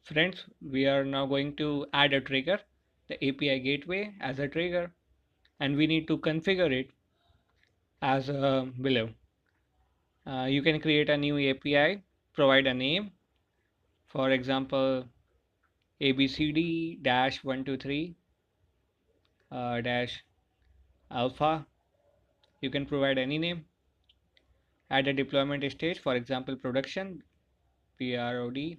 Friends, we are now going to add a trigger, the API gateway as a trigger, and we need to configure it as below. You can create a new API, provide a name, for example, ABCD-123 dash alpha. You can provide any name, add a deployment stage, for example, production, PROD,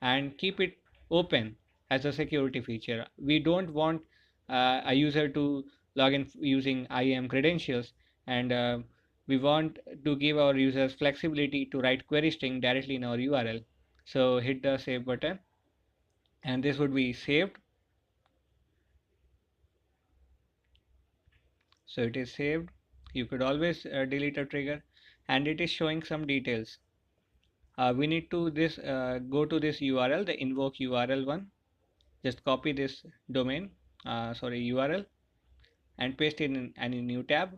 and keep it open as a security feature. We don't want a user to log in using IAM credentials, and we want to give our users flexibility to write query string directly in our URL. So hit the save button, and this would be saved. So it is saved. You could always delete a trigger, and it is showing some details. We need to this go to this URL, the invoke URL one. Just copy this domain, URL, and paste it in any new tab.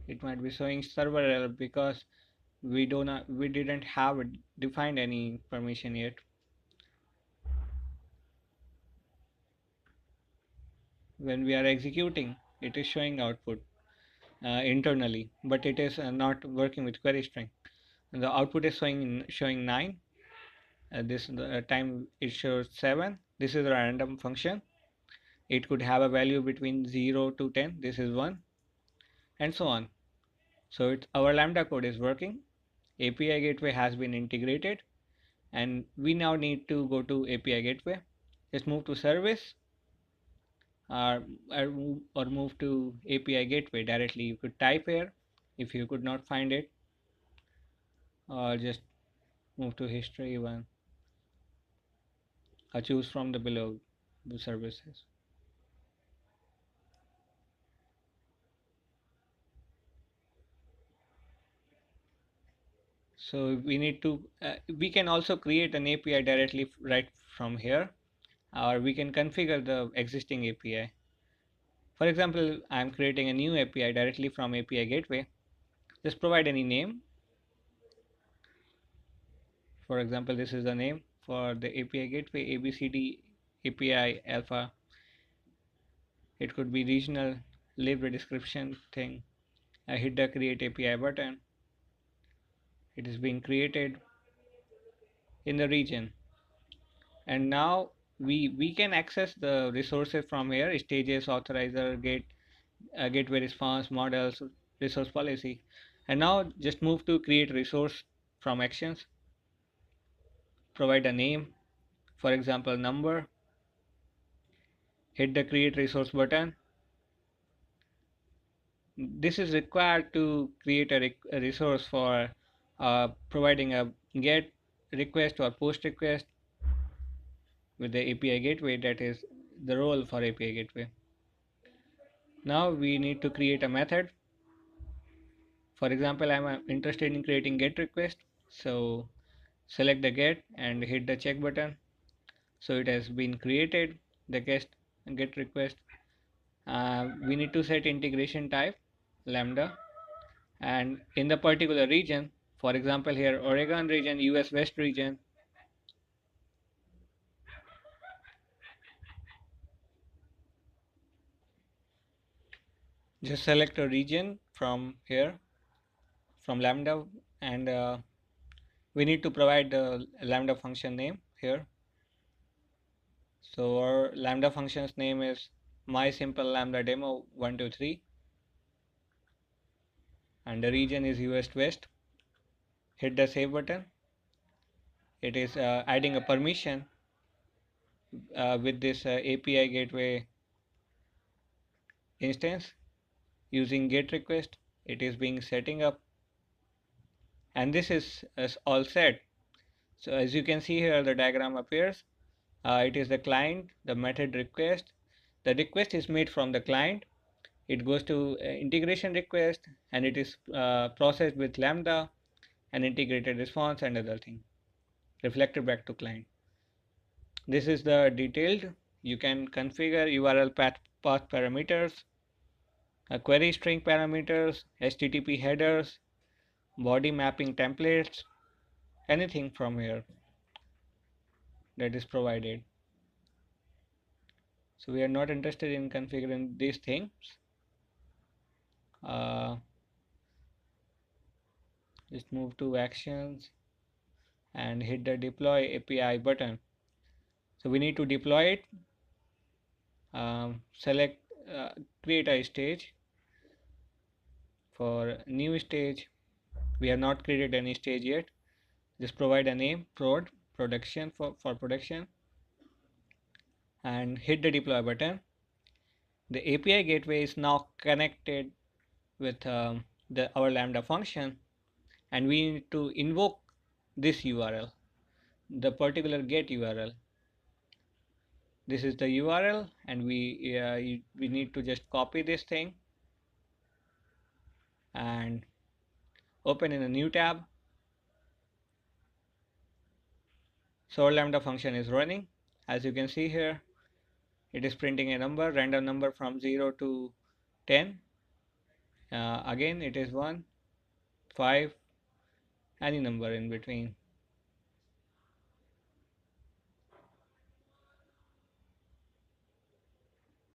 It might be showing server error because we didn't have defined any permission yet. When we are executing, it is showing output internally, but it is not working with query string. And the output is showing 9. This time it shows 7. This is a random function. It could have a value between 0 to 10. This is 1, and so on. So our Lambda code is working. API gateway has been integrated, and we now need to go to API gateway. Just move to service, or move to API gateway directly. You could type here if you could not find it, or just move to history one, or choose from the below the services. So we need to we can also create an API directly right from here, or we can configure the existing API. For example, I'm creating a new API directly from API gateway. Just provide any name. For example, this is the name for the API gateway, ABCD API alpha. It could be regional, libre description thing. I hit the create API button. It is being created in the region, and now we can access the resources from here: stages, authorizer, gateway response, models, resource policy. And now just move to create resource from actions. Provide a name, for example, number. Hit the create resource button. This is required to create a resource for providing a get request or post request with the API gateway. That is the role for API gateway. Now we need to create a method. For example, I'm interested in creating get request. So select the get and hit the check button. So it has been created, the get request. We need to set integration type Lambda, and in the particular region, for example here Oregon region, US West region. Just select a region from here, from Lambda, and we need to provide the Lambda function name here. So our Lambda function's name is my simple Lambda demo 123, and the region is US West. Hit the save button. It is adding a permission with this API gateway instance using get request. It is being setting up, and this is all set. So as you can see here, the diagram appears. It is the client, the method request. The request is made from the client. It goes to integration request, and it is processed with Lambda and integrated response and other thing reflected back to client. This is the detailed. You can configure URL path parameters, query string parameters, HTTP headers, body mapping templates, anything from here that is provided. So we are not interested in configuring these things. uh, just move to actions and hit the deploy API button. So we need to deploy it. Select create a stage. For new stage, we have not created any stage yet. Just provide a name, production for production, and hit the deploy button. The API gateway is now connected with our Lambda function, and we need to invoke this URL, the particular get URL. This is the URL, and we need to just copy this thing and open in a new tab. So our Lambda function is running. As you can see here, it is printing a number, random number from 0 to 10. Again, it is 1, 5, any number in between.